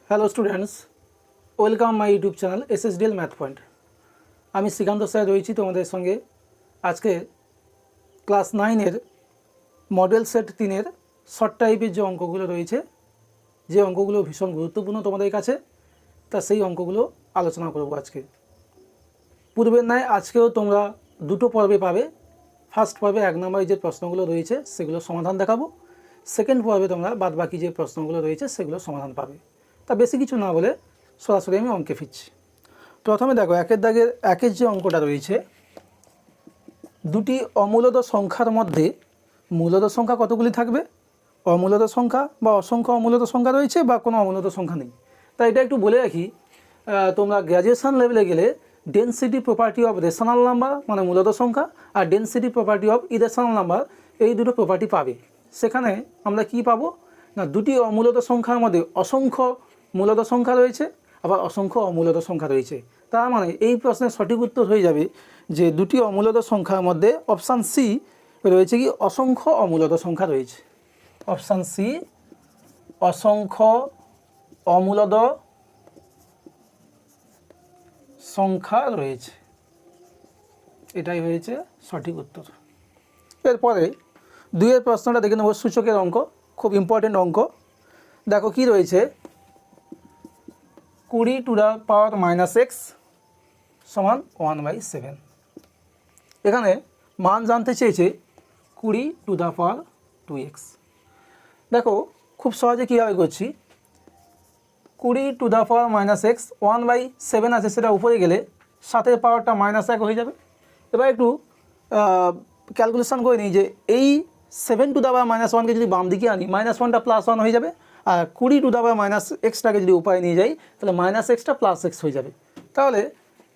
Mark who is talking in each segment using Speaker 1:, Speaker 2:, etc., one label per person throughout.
Speaker 1: Hello students, welcome my YouTube channel SSDL math point. আমি Srikanta sir রয়েছি তোমাদের সঙ্গে। আজকে ক্লাস 9-এর মডেল সেট 3-এর শর্ট টাইপের যে অঙ্কগুলো রয়েছে, যে অঙ্কগুলো ভীষণ গুরুত্বপূর্ণ তোমাদের কাছে, তা সেই অঙ্কগুলো আলোচনা করব আজকে। পূর্বের ন্যায় আজকেও তোমরা দুটো পর্বে পাবে। ফার্স্ট পর্বে 1 নম্বরে যে প্রশ্নগুলো রয়েছে সেগুলো সমাধান দেখাবো, সেকেন্ড পর্বে তোমরা বাদবাকি যে প্রশ্নগুলো রয়েছে সেগুলো সমাধান পাবে। তা বেশি কিছু না বলে সরাসরি আমি অঙ্কে ফিরছি। প্রথমে দেখো একের যে অঙ্কটা রয়েছে, দুটি অমূলদ সংখ্যার মধ্যে মূলদ সংখ্যা কতগুলি থাকবে? অমূলদ সংখ্যা বা অসংখ্য অমূলদ সংখ্যা রয়েছে বা কোনো অমূলদ সংখ্যা নেই। তাই এটা একটু বলে রাখি, তোমরা গ্র্যাজুয়েশন লেভেলে গেলে density property of rational number মানে মূলদ সংখ্যা আর density property of irrational number, এই দুটো প্রপার্টি পাবে। সেখানে আমরা কি পাবো না, দুটি অমূলদ সংখ্যার মধ্যে অসংখ্য মূলদ সংখ্যা রয়েছে, আবার অসংখ্য অমূলদ সংখ্যা রয়েছে। তার মানে এই প্রশ্নের সঠিক উত্তর হয়ে যাবে যে দুটি অমূলদ সংখ্যার মধ্যে অপশান সি রয়েছে কি অসংখ্য অমূলদ সংখ্যা রয়েছে। অপশান সি অসংখ্য অমূলদ সংখ্যা রয়েছে, এটাই হয়েছে সঠিক উত্তর। এরপরে 2-এর প্রশ্নটা দেখে নেব, সূচকের অঙ্ক, খুব ইম্পর্টেন্ট অঙ্ক। দেখো কি রয়েছে, 20 টু দ্য পাওয়ার -x সমান 1/7। এখানে মান জানতে চেয়েছে 20 টু দ্য পাওয়ার 2x। দেখো খুব সহজে কীভাবে করছি, 20 টু দ্য পাওয়ার -x 1/7 আছে, সেটা উপরে গেলে 7-এর পাওয়ারটা -1 হয়ে যাবে। এবার একটু ক্যালকুলেশন করে নিই যে এই 7 টু দ্য পাওয়ার -1কে যদি বাম দিকে আনি, -1টা +1 হয়ে যাবে, আর 20 টু দ্য পাওয়ার -xটাকে যদি উপায় নিয়ে যাই তাহলে -xটা +x হয়ে যাবে। তাহলে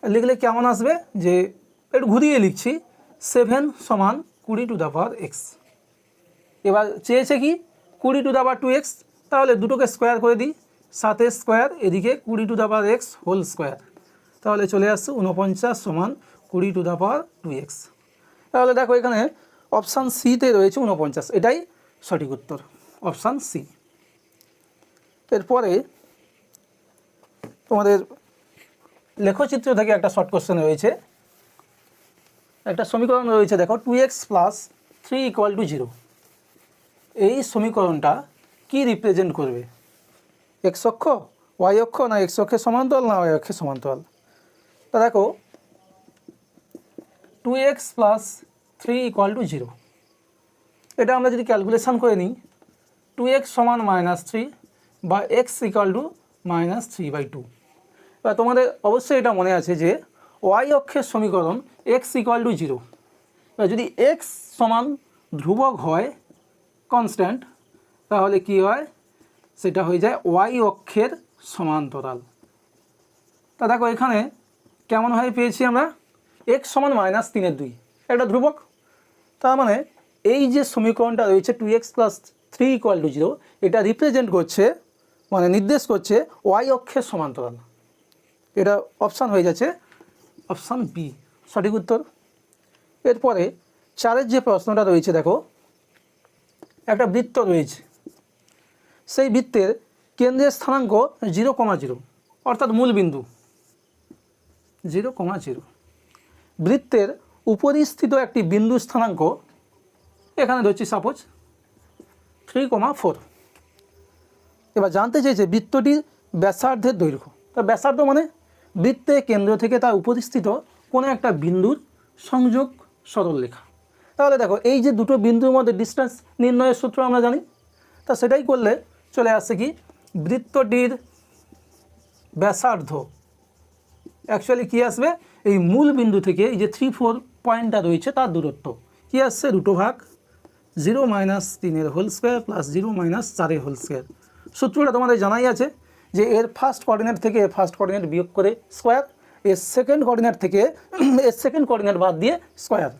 Speaker 1: লিখলে কেমন আসবে, যে একটু ঘুরিয়ে লিখছি, 7 সমান 20 টু দ্য পাওয়ার x। এবার চেয়েছে কি 20 টু দ্য পাওয়ার 2x, তাহলে দুটোকে স্কোয়ার করে দিই, 7 স্কোয়ার এদিকে 20 to the power x whole square, তাহলে চলে আসছে 49 সমান 20 টু দ্য পাওয়ার 2x। তাহলে দেখো এখানে অপশান সিতে রয়েছে 49, এটাই সঠিক উত্তর, অপশান সি। এরপরে তোমাদের লেখচিত্র থেকে একটা শর্ট কোশ্চেন রয়েছে, একটা সমীকরণ রয়েছে, দেখো 2x + 3 = 0। এই সমীকরণটা কি রিপ্রেজেন্ট করবে? এক্স অক্ষ, ওয়াই অক্ষ, না এক্স অক্ষের সমান্তরাল, না ওয়াই অক্ষের সমান্তরাল? তা দেখো 2x + 3 = 0, এটা আমরা যদি ক্যালকুলেশন করে নিই, 2x সমান -3 বা x = -3/2। এবার তোমাদের অবশ্যই এটা মনে আছে যে ওয়াই অক্ষের সমীকরণ x = 0। এবার যদি x সমান ধ্রুবক হয়, কনস্ট্যান্ট, তাহলে কি হয়, সেটা হয়ে যায় ওয়াই অক্ষের সমান্তরাল। তা দেখো এখানে কেমনভাবে পেয়েছি আমরা, x সমান -3/2, একটা ধ্রুবক। তার মানে এই যে সমীকরণটা রয়েছে 2x + 3 = 0, এটা রিপ্রেজেন্ট করছে, মানে নির্দেশ করছে ওয়াই অক্ষের সমান্তরাল। এটা অপশান হয়ে যাচ্ছে অপশান বি, সঠিক উত্তর। এরপরে 4-এর যে প্রশ্নটা রয়েছে, দেখো একটা বৃত্ত রয়েছে, সেই বৃত্তের কেন্দ্রের স্থানাঙ্ক 0,0, অর্থাৎ মূলবিন্দু 0,0। বৃত্তের উপরিস্থিত একটি বিন্দু স্থানাঙ্ক, এখানে ধরছি সাপোজ 3,4। এবার জানতে চেয়েছে বৃত্তটির ব্যাসার্ধের দৈর্ঘ্য। তা ব্যাসার্ধ মানে বৃত্তের কেন্দ্র থেকে তার উপরিস্থিত কোনো একটা বিন্দুর সংযোগ সরলরেখা। তাহলে দেখো এই যে দুটো বিন্দুর মধ্যে ডিস্টেন্স নির্ণয়ের সূত্র আমরা জানি, তা সেটাই করলে চলে আসছে কি, বৃত্তটির ব্যাসার্ধ অ্যাকচুয়ালি কী আসবে, এই মূল বিন্দু থেকে এই যে 3-4 পয়েন্টটা রয়েছে তার দূরত্ব কী আসছে, √0 - 3 হোল স্কোয়ার + 0 - 4 হোল স্কোয়ার। সূত্রটা তোমাদের জানাই আছে যে এর ফার্স্ট কোঅর্ডিনেট থেকে এর ফার্স্ট কোঅর্ডিনেট বিয়োগ করে স্কোয়ার, এর সেকেন্ড কোঅর্ডিনেট থেকে এর সেকেন্ড কোঅর্ডিনেট বাদ দিয়ে স্কোয়ার।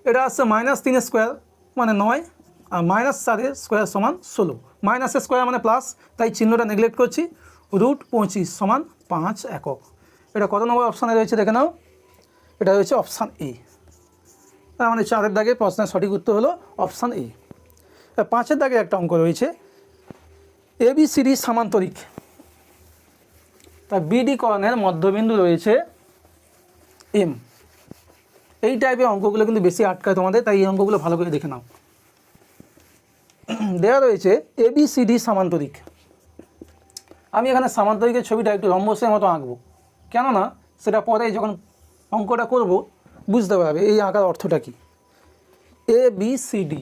Speaker 1: এটা আসছে -3 স্কোয়ার মানে 9, আর -4 স্কোয়ার সমান 16, মাইনাসের স্কোয়ার মানে প্লাস, তাই চিহ্নটা নেগলেক্ট করছি, √25 সমান 5 একক। এটা কত নম্বর অপশানে রয়েছে দেখে নাও, এটা রয়েছে অপশান এ। তার মানে 4-এর দাগে প্রশ্নের সঠিক উত্তর হলো অপশান এ। 5-এর দাগে একটা অঙ্ক রয়েছে, ABCD সামান্তরিক, তা BD কর্ণের মধ্যবিন্দু রয়েছে M। এই টাইপের অঙ্কগুলো কিন্তু বেশি আটকায় তোমাদের, তাই এই অঙ্কগুলো ভালো করে দেখে নাও। দেওয়া রয়েছে ABCD সামান্তরিক। আমি এখানে সামান্তরিকের ছবিটা একটু রম্বসের মতো আঁকবো, কেননা সেটা পরে যখন অঙ্কটা করব বুঝতে পারবে এই আঁকার অর্থটা কী। ABCD,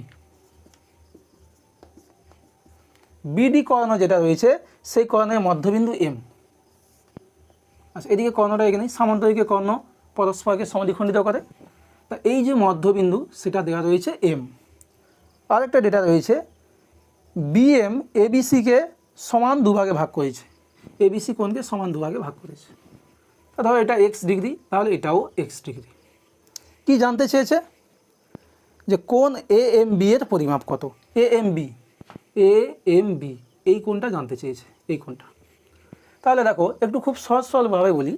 Speaker 1: BD কর্ণ যেটা রয়েছে সেই কর্ণের মধ্যবিন্দু M। আচ্ছা, এদিকে কর্ণটা এখানে সামান্তরিকের কর্ণ পরস্পরকে সমদ্বিখণ্ডিত করে, তা এই যে মধ্যবিন্দু সেটা দেওয়া রয়েছে M। আরেকটা ডেটা রয়েছে BM ABCকে সমান দুভাগে ভাগ করেছে, ABC কোণকে সমান দুভাগে ভাগ করেছে। ধরো এটা x ডিগ্রি, তাহলে এটাও x ডিগ্রি। কি জানতে চেয়েছে? যে কোণ AMB এর পরিমাপ কত। AMB এই কোণটা জানতে চেয়েছে, এই কোণটা। তাহলে দেখো একটু খুব সহজ সরলভাবে বলি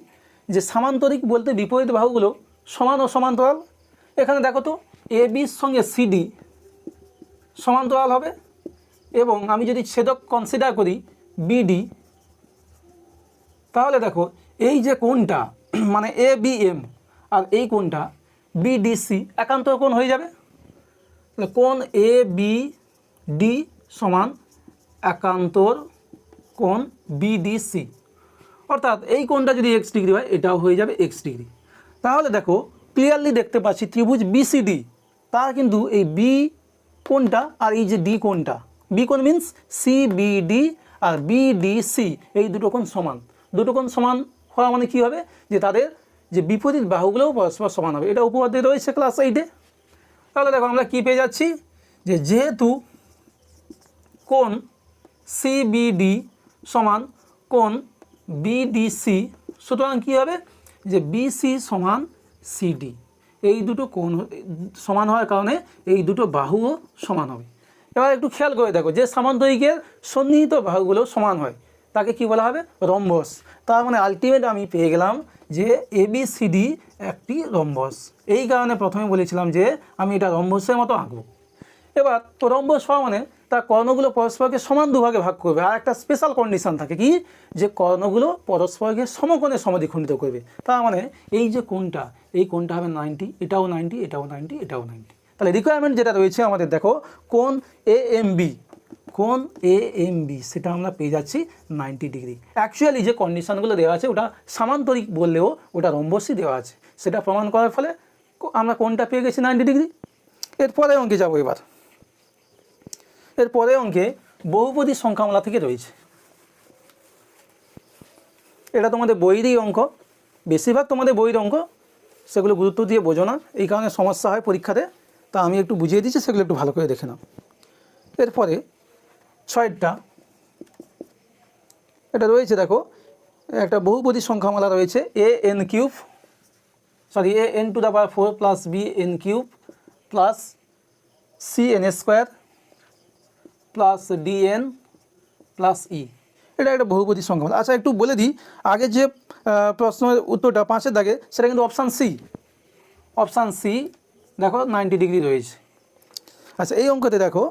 Speaker 1: যে সামান্তরিক বলতে বিপরীত বাহুগুলো সমান ও সমান্তরাল। এখানে দেখো তো ABর সঙ্গে CD সমান্তরাল হবে, এবং আমি যদি ছেদক কনসিডার করি BD, তাহলে দেখো এই যে কোণটা মানে ABM আর এই কোণটা BDC একান্তর কোণ হয়ে যাবে। কোণ ABD সমান একান্তর কোণ BDC, অর্থাৎ এই কোণটা যদি x ডিগ্রি হয় এটাও হয়ে যাবে x ডিগ্রি। তাহলে দেখো ক্লিয়ারলি দেখতে পাচ্ছি ত্রিভুজ BCD তার কিন্তু এই B কোণটা আর এই যে D কোণটা, B কোণ মিন্স CBD আর BDC, এই দুটো কোণ সমান। দুটো কোণ সমান হওয়া মানে কী হবে? যে তাদের যে বিপরীত বাহুগুলোও পরস্পর সমান হবে। এটা উপপাদ্যে রয়েছে ক্লাস 8-এ। তাহলে দেখো আমরা কী পেয়ে যাচ্ছি, যে যেহেতু কোণ CBD সমান কোণ BDC, সুতরাং কী হবে? যে BC সমান CD। এই দুটো কোণ সমান হওয়ার কারণে এই দুটো বাহুও সমান হবে। এবার একটু খেয়াল করে দেখো, যে সামান্তরিকের সন্নিহিত বাহুগুলো সমান হয় তাকে কি বলা হবে? রম্বস। তার মানে আলটিমেট আমি পেয়ে গেলাম যে ABCD একটি রম্বস। এই কারণে প্রথমে বলেছিলাম যে আমি এটা রম্বসের মতো আঁকবো। এবার তো রম্বস হওয়া মানে তার কর্ণগুলো পরস্পরকে সমান দুভাগে ভাগ করবে। আর একটা স্পেশাল কন্ডিশন থাকে কি, যে কর্ণগুলো পরস্পরকে সমকোণে সমদ্বিখণ্ডিত করবে। তার মানে এই যে কোণটা, এই কোণটা হবে 90, এটাও 90, এটাও 90, এটাও 90। তাহলে রিকোয়ারমেন্ট যেটা রয়েছে আমাদের দেখো কোণ AMB সেটা আমরা পেয়ে যাচ্ছি 90 ডিগ্রি। অ্যাকচুয়ালি যে কন্ডিশনগুলো দেওয়া আছে ওটা সামান্তরিক বললেও ওটা রম্বসই দেওয়া আছে, সেটা প্রমাণ করার ফলে আমরা কোণটা পেয়ে গেছি 90 ডিগ্রি। এরপরে অঙ্কে যাবো। এরপরে অঙ্কে বহুপদী সংখ্যামালা থেকে রয়েছে। এটা তোমাদের বইয়েরই অঙ্ক, বেশিরভাগ তোমাদের বইয়ের অঙ্ক, সেগুলো গুরুত্ব দিয়ে বোঝো না, এই কারণে সমস্যা হয় পরীক্ষাতে। তা আমি একটু বুঝিয়ে দিচ্ছি, সেগুলো একটু ভালো করে দেখে নাও। এরপরে 6টা এটা রয়েছে, দেখো একটা বহুপদী সংখ্যামালা রয়েছে an to the power 4 plus bn cube plus cn square plus dn plus e। এটা একটা বহুপদী সংখ্যামালা। আচ্ছা একটু বলে দিই, আগে যে প্রশ্নের উত্তরটা 5-এর দাগে সেটা কিন্তু অপশান সি দেখো 90 ডিগ্রি রয়েছে। আচ্ছা এই অঙ্কতে দেখো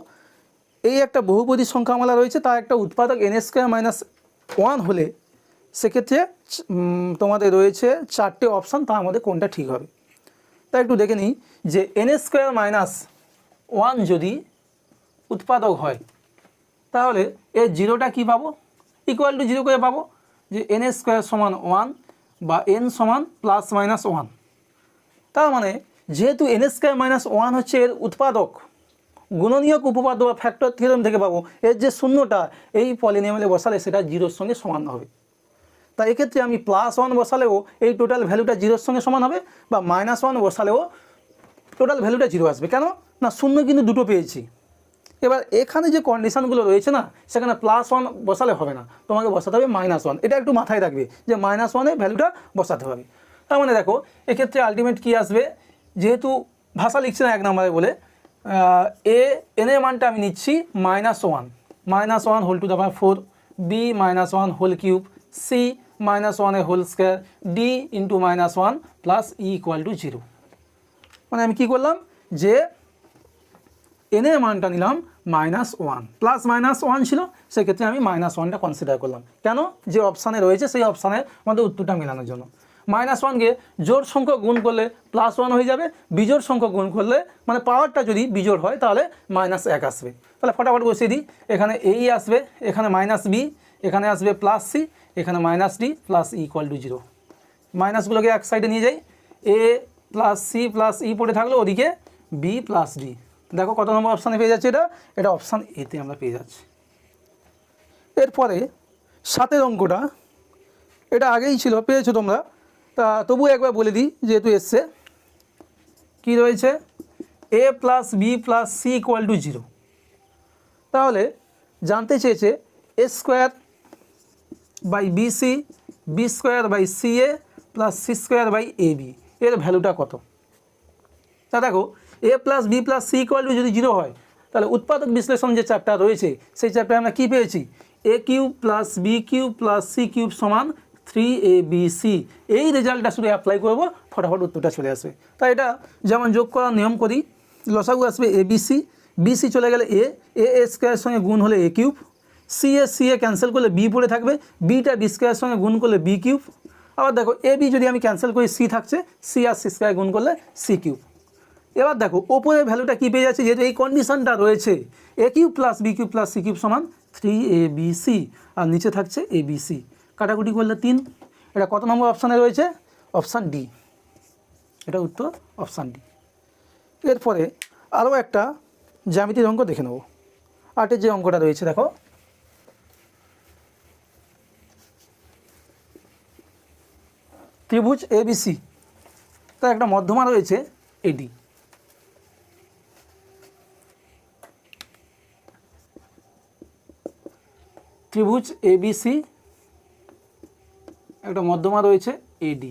Speaker 1: এই একটা বহুপদী সংখ্যামালা রয়েছে, তার একটা উৎপাদক n² - 1 হলে সেক্ষেত্রে তোমাদের রয়েছে 4টে অপশান, তার মধ্যে কোনটা ঠিক হবে। তাই একটু দেখে নিই যে n² - 1 যদি উৎপাদক হয় তাহলে এর জিরোটা কী পাবো? ইকুয়াল টু 0 করে পাবো, যে n² সমান 1 বা n সমান ±1। তার মানে যেহেতু n² - 1 হচ্ছে এর উৎপাদক, গুণনীয়ক উপপাদ্য বা ফ্যাক্টর থিওরেম থেকে পাবো এর যে শূন্যটা এই পলিনোমিয়ালে বসালে সেটা 0-র সঙ্গে সমান হবে। তাই এক্ষেত্রে আমি +1 বসালেও এই টোটাল ভ্যালুটা 0-র সঙ্গে সমান হবে, বা -1 বসালেও টোটাল ভ্যালুটা 0 আসবে। কেন না, শূন্য কিন্তু দুটো পেয়েছি। এবার এখানে যে কন্ডিশনগুলো রয়েছে না, সেখানে +1 বসালে হবে না, তোমাকে বসাতে হবে -1। এটা একটু মাথায় রাখবে যে -1 ভ্যালুটা বসাতে হবে। তার মানে দেখো এক্ষেত্রে আলটিমেট কী আসবে, যেহেতু ভাষা লিখছি না 1 নম্বরে বলে, n এর মানটা আমি নিচ্ছি -1 whole to the power 4, b -1 whole cube, c -1 whole square, d into -1 plus e equal to 0। মানে আমি কী করলাম, যে n এর মানটা নিলাম -1 প্লাস -1 ছিল, সেক্ষেত্রে আমি -1টা কনসিডার করলাম। কেন? যে অপশানে রয়েছে সেই অপশানের মধ্যে উত্তরটা মেলানোর জন্য। -1কে জোড় সংখ্যক গুণ করলে +1 হয়ে যাবে, বিজোড় সংখ্যক গুণ করলে মানে পাওয়ারটা যদি বিজোড় হয় তাহলে -1 আসবে। তাহলে ফটাফট বসিয়ে দিই, এখানে এই আসবে, এখানে -b, এখানে আসবে +c, এখানে -d + e = 0। মাইনাসগুলোকে এক সাইডে নিয়ে যাই, a + c + e পড়ে থাকলো, ওদিকে b + d। দেখো কত নম্বর অপশানে পেয়ে যাচ্ছে, এটা অপশান এতে আমরা পেয়ে যাচ্ছি। এরপরে 7 অঙ্কটা, এটা আগেই ছিল, পেয়েছো তোমরা, তা তবুও একবার বলে দিই যেহেতু এসছে। কি রয়েছে? a + b + c = 0। তাহলে জানতে চেয়েছে a²/bc, b²/ca + c²/ab এর ভ্যালুটা কত। তা দেখো a + b + c = যদি 0 হয়, তাহলে উৎপাদক বিশ্লেষণ যে চ্যাপ্টার রয়েছে সেই চ্যাপ্টারে আমরা কী পেয়েছি? a³ + b³ + c³ = 3abc। এই রেজাল্টটা শুধু অ্যাপ্লাই করবো, ফটাফট উত্তরটা চলে আসবে। তাই এটা যেমন যোগ করার নিয়ম করি, লসাগু আসবে abc, bc চলে গেলে a² সঙ্গে গুণ হলে a³, c ক্যান্সেল করলে b পড়ে থাকবে, bটা b² সঙ্গে গুণ করলে b³। আবার দেখো ab যদি আমি ক্যান্সেল করি c থাকছে, c আর c² গুণ করলে c³। এবার দেখো ওপরের ভ্যালুটা কী পেয়ে যাচ্ছে, যেহেতু এই কন্ডিশনটা রয়েছে a³ + b³ + c³ = 3abc, আর নিচে থাকছে abc, কাটাকুটি করলে 3। এটা কত নম্বর অপশানে রয়েছে? অপশান ডি, এটা উত্তর অপশান ডি। এরপরে আরও একটা জ্যামিতির অঙ্ক দেখে নেব। 8এর যে অঙ্কটা রয়েছে দেখো, ত্রিভুজ ABC, তার একটা মধ্যমা রয়েছে AD। ত্রিভুজ ABC একটা মধ্যমা রয়েছে AD,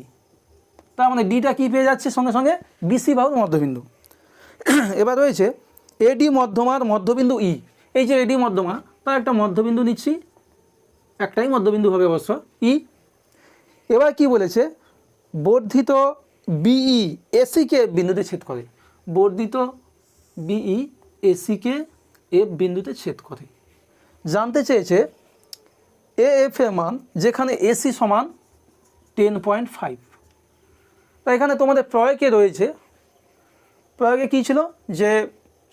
Speaker 1: তার মানে ডিটা কী পেয়ে যাচ্ছে সঙ্গে সঙ্গে? BC বাহুর মধ্যবিন্দু। এবার রয়েছে AD মধ্যমার মধ্যবিন্দু E। এই যে AD মধ্যমা, তার একটা মধ্যবিন্দু নিচ্ছি, একটাই মধ্যবিন্দু হবে অবশ্য, E। এবার কি বলেছে? বর্ধিত BE AC-কে বিন্দুতে ছেদ করে। বর্ধিত BE AC-কে F বিন্দুতে ছেদ করে। জানতে চেয়েছে AF এর মান, যেখানে AC = 10.5। তা এখানে তোমাদের প্রয়োগে রয়েছে, প্রয়োগে কী ছিল যে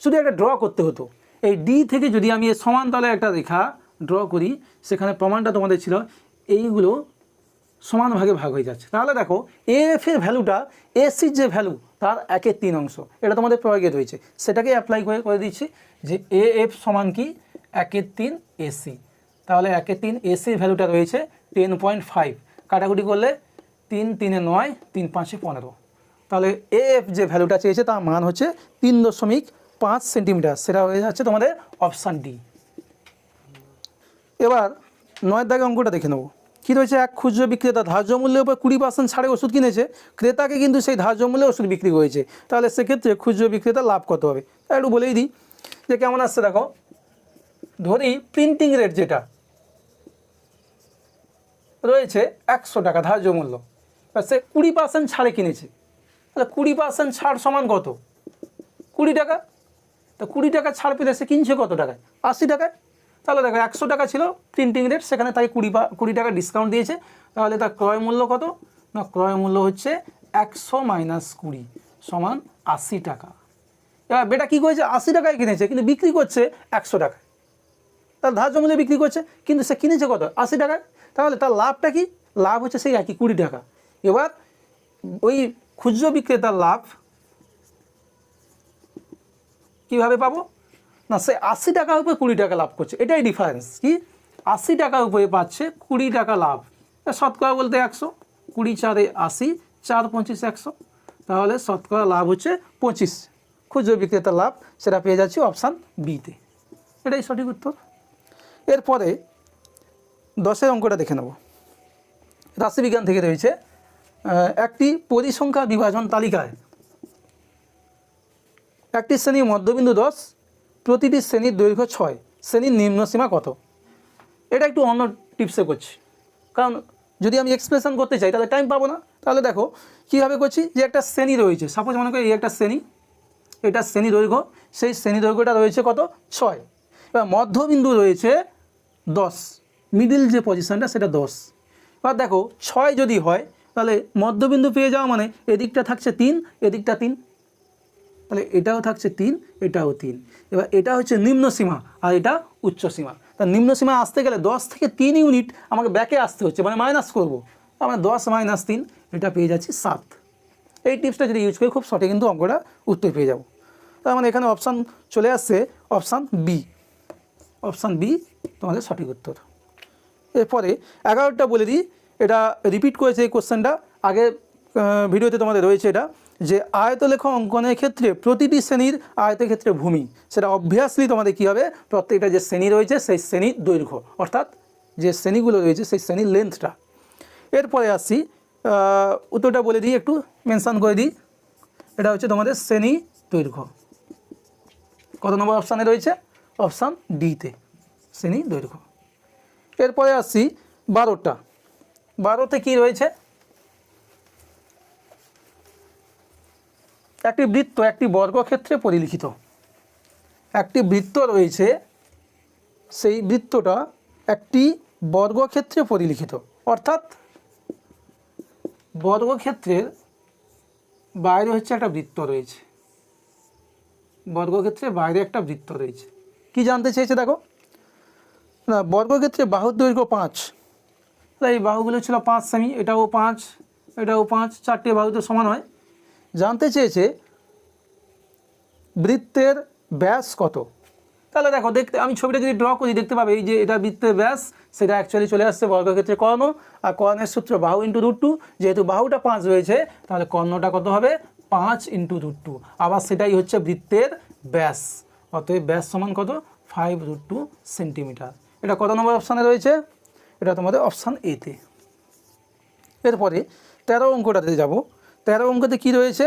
Speaker 1: শুধু একটা ড্র করতে হতো। এই ডি থেকে যদি আমি এর সমান্তরালে একটা রেখা ড্র করি, সেখানে প্রমাণটা তোমাদের ছিল এইগুলো সমান ভাগে ভাগ হয়ে যাচ্ছে। তাহলে দেখো AF এর ভ্যালুটা ACর যে ভ্যালু তার 1/3 অংশ, এটা তোমাদের প্রয়োগে রয়েছে, সেটাকে অ্যাপ্লাই করে দিচ্ছি যে AF = কি? 1/3 AC। তাহলে 1/3 ACর ভ্যালুটা রয়েছে 10.5, কাটাকুটি করলে 3 × 3 = 9, 3 × 5 = 15। তাহলে AF যে ভ্যালুটা চেয়েছে তার মান হচ্ছে 3.5 সেন্টিমিটার, সেটা হয়ে যাচ্ছে তোমাদের অপশান ডি। এবার 9 দাগের অঙ্কটা দেখে নেব। কী রয়েছে? এক খুচরো বিক্রেতা ধার্য মূল্যের উপর 20% ছাড়ে ওষুধ কিনেছে, ক্রেতাকে কিন্তু সেই ধার্য মূল্যে ওষুধ বিক্রি করেছে। তাহলে সেক্ষেত্রে খুচরো বিক্রেতা লাভ কত হবে? তাই একটু বলেই দিই যে কেমন আসছে। দেখো ধরি প্রিন্টিং রেট যেটা রয়েছে 100 টাকা ধার্য মূল্য, সে 20% ছাড়ে কিনেছে। তাহলে 20% ছাড় সমান কত? 20 টাকা। তো 20 টাকা ছাড় পেলে সে কিনছে কত টাকায়? 80 টাকায়। তাহলে দেখো 100 টাকা ছিল প্রিন্টিং রেট, সেখানে তাই 20 টাকা ডিসকাউন্ট দিয়েছে। তাহলে তার ক্রয় মূল্য কত? না, ক্রয় মূল্য হচ্ছে 100 - 20 = 80 টাকা। এবার বেটা কী করেছে? 80 টাকায় কিনেছে, কিন্তু বিক্রি করছে 100 টাকায়। তার ধার্য মূল্যে বিক্রি করছে, কিন্তু সে কিনেছে কত? 80 টাকায়। তাহলে তার লাভটা কি? লাভ হচ্ছে সেই একই 20 টাকা। এবার ওই খুচরো বিক্রেতার লাভ কীভাবে পাবো? না, সে 80 টাকার উপরে 20 টাকা লাভ করছে, এটাই ডিফারেন্স। কি? 80 টাকার উপরে পাচ্ছে 20 টাকা লাভ। শতকরা বলতে 100, 20 × 4 = 80, 4 × 25 = 100। তাহলে শতকরা লাভ হচ্ছে 25। খুচরো বিক্রেতার লাভ সেটা পেয়ে যাচ্ছি অপশান বিতে, এটাই সঠিক উত্তর। এরপরে 10এর অঙ্কটা দেখে নেব। রাশিবিজ্ঞান থেকে রয়েছে, একটি পরিসংখ্যা বিভাজন তালিকায় একটি শ্রেণীর মধ্যবিন্দু 10, প্রতিটি শ্রেণীর দৈর্ঘ্য 6, শ্রেণীর নিম্নসীমা কত? এটা একটু অন্য টিপসে করছি, কারণ যদি আমি এক্সপ্রেশন করতে চাই তাহলে টাইম পাবো না। তাহলে দেখো কীভাবে করছি, যে একটা শ্রেণী রয়েছে, সাপোজ মনে করি এই একটা শ্রেণী, এটা শ্রেণী দৈর্ঘ্য, সেই শ্রেণী দৈর্ঘ্যটা রয়েছে কত? 6। এবার মধ্যবিন্দু রয়েছে 10, মিডিল যে পজিশনটা সেটা 10। এবার দেখো 6 যদি হয় তাহলে মধ্যবিন্দু পেয়ে যাওয়া মানে এদিকটা থাকছে 3, এদিকটা 3, তাহলে এটাও থাকছে 3, এটাও 3। এবার এটা হচ্ছে নিম্ন সীমা আর এটা উচ্চ সীমা। তা নিম্ন সীমা আসতে গেলে 10 থেকে 3 ইউনিট আমাকে ব্যাকে আসতে হচ্ছে, মানে মাইনাস করবো। আমরা 10 - 3 এটা পেয়ে যাচ্ছি 7। এই টিপসটা যদি ইউজ করি খুব সঠিক কিন্তু অঙ্কটা উত্তর পেয়ে যাব। তার মানে এখানে অপশান চলে আসছে অপশান বি। অপশান বি তোমাদের সঠিক উত্তর। এরপরে 11টা বলে দিই, এটা রিপিট করেছে এই কোশ্চেনটা, আগে ভিডিওতে তোমাদের রয়েছে এটা, যে আয়তলেখ অঙ্কনের ক্ষেত্রে প্রতিটি শ্রেণীর আয়তক্ষেত্রে ভূমি, সেটা অবভিয়াসলি তোমাদের কী হবে, প্রত্যেকটা যে শ্রেণী রয়েছে সেই শ্রেণীর দৈর্ঘ্য, অর্থাৎ যে শ্রেণীগুলো রয়েছে সেই শ্রেণীর লেন্থটা। এরপরে আসছি, উত্তরটা বলে দিই, একটু মেনশান করে দিই, এটা হচ্ছে তোমাদের শ্রেণী দৈর্ঘ্য। কত নম্বর অপশানে রয়েছে? অপশান ডিতে, শ্রেণী দৈর্ঘ্য। এরপরে আসছি 12টা। 12তে কী রয়েছে? একটি বৃত্ত একটি বর্গক্ষেত্রে পরিলিখিত। একটি বৃত্ত রয়েছে, সেই বৃত্তটা একটি বর্গক্ষেত্রে পরিলিখিত, অর্থাৎ বর্গক্ষেত্রের বাইরে হচ্ছে একটা বৃত্ত রয়েছে, বর্গক্ষেত্রের বাইরে একটা বৃত্ত রয়েছে। কি জানতে চেয়েছে দেখো না, বর্গক্ষেত্রে বাহুর দৈর্ঘ্য 5, এই বাহুগুলো ছিল 5 সেমি, এটাও 5, এটাও 5, 4টে বাহু তো সমান হয়। জানতে চেয়েছে বৃত্তের ব্যাস কত। তাহলে দেখো, দেখতে আমি ছবিটা যদি ড্র করি দেখতে পাবে এই যে এটা বৃত্তের ব্যাস, সেটা অ্যাকচুয়ালি চলে আসছে বর্গক্ষেত্রে কর্ণ, আর কর্ণের সূত্র বাহু ইন্টু √2, যেহেতু বাহুটা 5 রয়েছে তাহলে কর্ণটা কত হবে? 5 × √2, আবার সেটাই হচ্ছে বৃত্তের ব্যাস, অতএব ব্যাস সমান কত? 5 √2 সেন্টিমিটার। এটা কত নম্বর অপশানে রয়েছে? এটা তোমাদের অপশান এতে। এরপরে 13 অঙ্কটাতে যাব। 13 অঙ্কতে কি রয়েছে?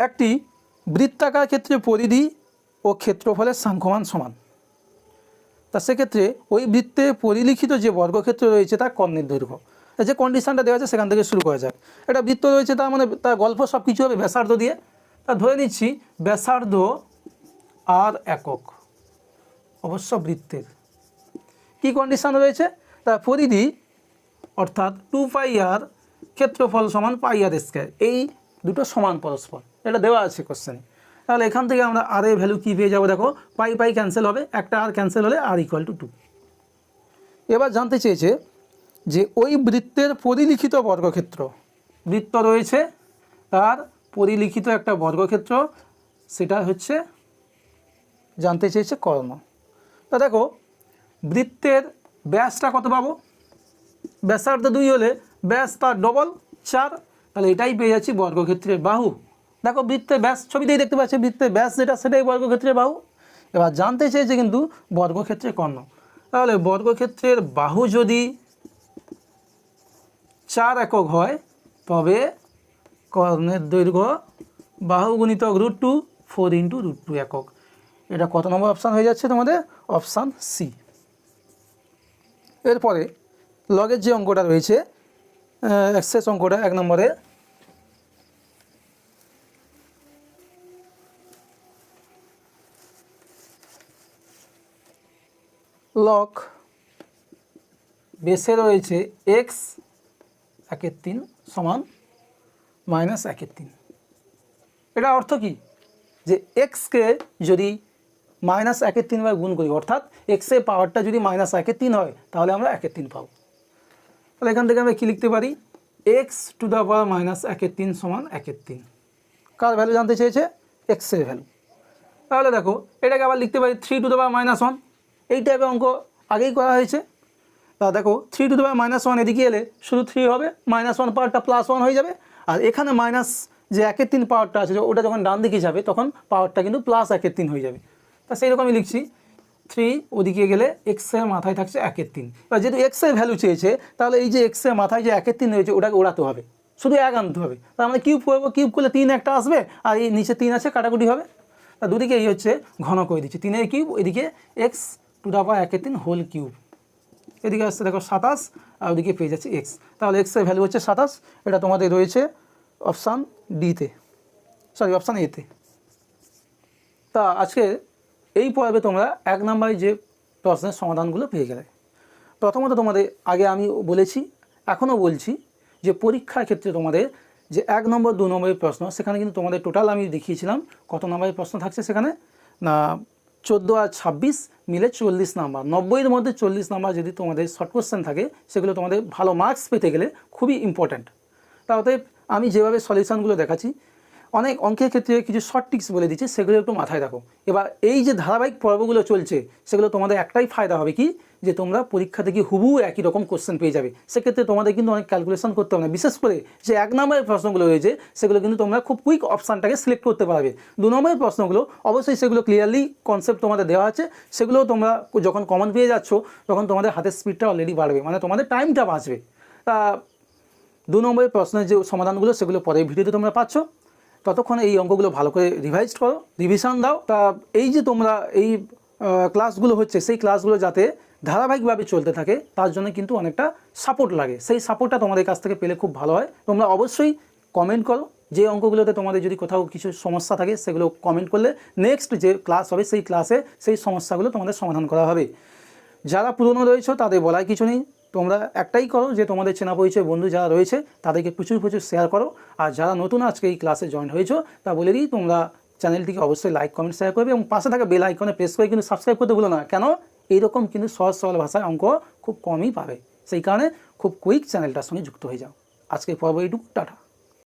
Speaker 1: একটি বৃত্তাকার ক্ষেত্রে পরিধি ও ক্ষেত্রফলের সাংখ্যমান সমান। তা সেক্ষেত্রে ওই বৃত্তে পরিলিখিত যে বর্গক্ষেত্র রয়েছে তার কর্ণের দৈর্ঘ্য। যে কন্ডিশনটা দেওয়া আছে সেখান থেকে শুরু করা যাক। এটা বৃত্ত রয়েছে, তার মানে তার গল্প সব কিছু হবে ব্যাসার্ধ দিয়ে। তা ধরে নিচ্ছি ব্যাসার্ধ আর একক, অবশ্য বৃত্তের কি কন্ডিশন রয়েছে? তার পরিধি অর্থাৎ 2πr, ক্ষেত্রফল সমান πr², এই দুটো সমান পরস্পর, এটা দেওয়া আছে কোশ্চেনে। তাহলে এখান থেকে আমরা আর এর ভ্যালু কী পেয়ে যাবো? দেখো, পাই ক্যান্সেল হবে, একটা আর ক্যান্সেল হলে r = 2। এবার জানতে চেয়েছে যে ওই বৃত্তের পরিলিখিত বর্গক্ষেত্র, বৃত্ত রয়েছে তার পরিলিখিত একটা বর্গক্ষেত্র, সেটা হচ্ছে জানতে চেয়েছে কর্ণ। তা দেখো, বৃত্তের ব্যাসটা কত পাবো? ব্যাসার্ধ 2 হলে ব্যাস তার ডবল 4, তাহলে এটাই পেয়ে যাচ্ছি বর্গক্ষেত্রের বাহু। দেখো বৃত্তের ব্যাস ছবিতেই দেখতে পাচ্ছি, বৃত্তের ব্যাস যেটা সেটাই বর্গক্ষেত্রের বাহু। এবার জানতে চেয়েছে কিন্তু বর্গক্ষেত্রের কর্ণ। তাহলে বর্গক্ষেত্রের বাহু যদি 4 একক হয় তবে কর্ণের দৈর্ঘ্য বাহু গুণিতক √2, 4 × √2 একক। এটা কত নম্বর অপশান হয়ে যাচ্ছে তোমাদের? Option C. এরপরে লগের যে অঙ্কটা রয়েছে, শেষ অঙ্কটা 1 নম্বরে, লগ বেসে রয়েছে x (1/3) সমান -1/3। এটা অর্থ কি? যে এক্সকে যদি -1/3 বার গুণ করি, অর্থাৎ এক্সের পাওয়ারটা যদি -1/3 হয় তাহলে আমরা 1/3 পাবো। তাহলে এখান থেকে আমরা কী লিখতে পারি? x⁻³ -1/3 সমান 1/3। কার ভ্যালু জানতে চেয়েছে? এক্সের ভ্যালু। তাহলে দেখো, এটাকে আবার লিখতে পারি 3⁻⁻1। এই টাইপের অঙ্ক আগেই করা হয়েছে। তা দেখো 3⁻⁻1 এদিকে এলে শুধু 3 হবে, -1 পাওয়ারটা +1 হয়ে যাবে, আর এখানে মাইনাস যে 1/3 পাওয়ারটা আছে ওটা যখন ডান দিকে যাবে তখন পাওয়ারটা কিন্তু +1/3 হয়ে যাবে। তা সেই রকমই লিখছি, 3 ওদিকে গেলে এক্সের মাথায় থাকছে 1/3। এবার যেহেতু এক্সের ভ্যালু চেয়েছে তাহলে এই যে এক্সের মাথায় যে 1/3 রয়েছে ওটাকে ওড়াতে হবে, শুধু 1 আনতে হবে। তা আমরা কিউব করবো, কিউব করলে 3 একটা আসবে, আর এই নিচে 3 আছে, কাটাকুটি হবে। তা দুদিকে এই হচ্ছে ঘন করে দিচ্ছি, 3 এর কিউব, এদিকে x⁻1/3 হোল কিউব, এদিকে আসছে দেখো 27, আর ওদিকে পেয়ে যাচ্ছে এক্স। তাহলে এক্সের ভ্যালু হচ্ছে 27। এটা তোমাদের রয়েছে অপশান ডিতে, অপশান এতে। তা আজকে এই পর্বে তোমরা 1 নম্বরে যে প্রশ্নের সমাধানগুলো পেয়ে গেলে। প্রথমত তোমাদের আগে আমি বলেছি, এখনও বলছি যে পরীক্ষার ক্ষেত্রে তোমাদের যে 1 নম্বর 2 নম্বরের প্রশ্ন, সেখানে কিন্তু তোমাদের টোটাল আমি দেখিয়েছিলাম কত নম্বরের প্রশ্ন থাকছে সেখানে না, 14 আর 26 মিলে 40 নাম্বার। 90-এর মধ্যে 40 নাম্বার যদি তোমাদের শর্ট কোশ্চেন থাকে, সেগুলো তোমাদের ভালো মার্কস পেতে গেলে খুবই ইম্পর্ট্যান্ট। তা অতএব আমি যেভাবে সলিউশনগুলো দেখাচ্ছি, অনেক অঙ্কের ক্ষেত্রে কিছু শর্ট টিক্স বলে দিচ্ছি, সেগুলো একটু মাথায় রাখো। এবার এই যে ধারাবাহিক পর্বগুলো চলছে, সেগুলো তোমাদের একটাই ফায়দা হবে কি, যে তোমরা পরীক্ষা থেকে হুবহু একই রকম কোশ্চেন পেয়ে যাবে। সেক্ষেত্রে তোমাদের কিন্তু অনেক ক্যালকুলেশন করতে হবে না। বিশেষ করে যে 1 নম্বরের প্রশ্নগুলো রয়েছে, সেগুলো কিন্তু তোমরা খুব কুইক অপশানটাকে সিলেক্ট করতে পারবে। 2 নম্বরের প্রশ্নগুলো অবশ্যই সেগুলো ক্লিয়ারলি কনসেপ্ট তোমাদের দেওয়া আছে, সেগুলো তোমরা যখন কমন পেয়ে যাচ্ছ, তখন তোমাদের হাতের স্পিডটা অলরেডি বাড়বে, মানে তোমাদের টাইমটা বাঁচবে। তা 2 নম্বরের প্রশ্নের যে সমাধানগুলো, সেগুলো পরের ভিডিওতে তোমরা পাচ্ছ। ততক্ষণে এই অঙ্কগুলো ভালো করে রিভাইজ করো, রিভিশন দাও। তা এই যে তোমরা এই ক্লাসগুলো হচ্ছে, সেই ক্লাসগুলো যাতে ধারাবাহিকভাবে চলতে থাকে, তার জন্য কিন্তু অনেকটা সাপোর্ট লাগে। সেই সাপোর্টটা তোমাদের কাছ থেকে পেলে খুব ভালো হয়। তোমরা অবশ্যই কমেন্ট করো, যে অঙ্কগুলোতে তোমাদের যদি কোথাও কিছু সমস্যা থাকে, সেগুলো কমেন্ট করলে নেক্সট যে ক্লাস হবে, সেই ক্লাসে সেই সমস্যাগুলো তোমাদের সমাধান করা হবে। যারা পুরনো রয়েছে তাদের বলার কিছু নেই, তোমরা একটাই করো যে তোমাদের চেনা পরিচয় বন্ধু যারা রয়েছে তাদেরকে প্রচুর শেয়ার করো। আর যারা নতুন আজকে এই ক্লাসে জয়েন হয়েছো, তা বলে দিই তোমরা চ্যানেলটিকে অবশ্যই লাইক কমেন্ট শেয়ার করবে, এবং পাশে থাকা বেল আইকনে প্রেস করে কিন্তু সাবস্ক্রাইব করতে ভুলো না। কেন, এইরকম কিন্তু সহজ সরল ভাষায় অঙ্ক খুব কমই পাবে, সেই কারণে খুব কুইক চ্যানেলটার সঙ্গে যুক্ত হয়ে যাও। আজকে পর্ব এইটুকু, টাটা।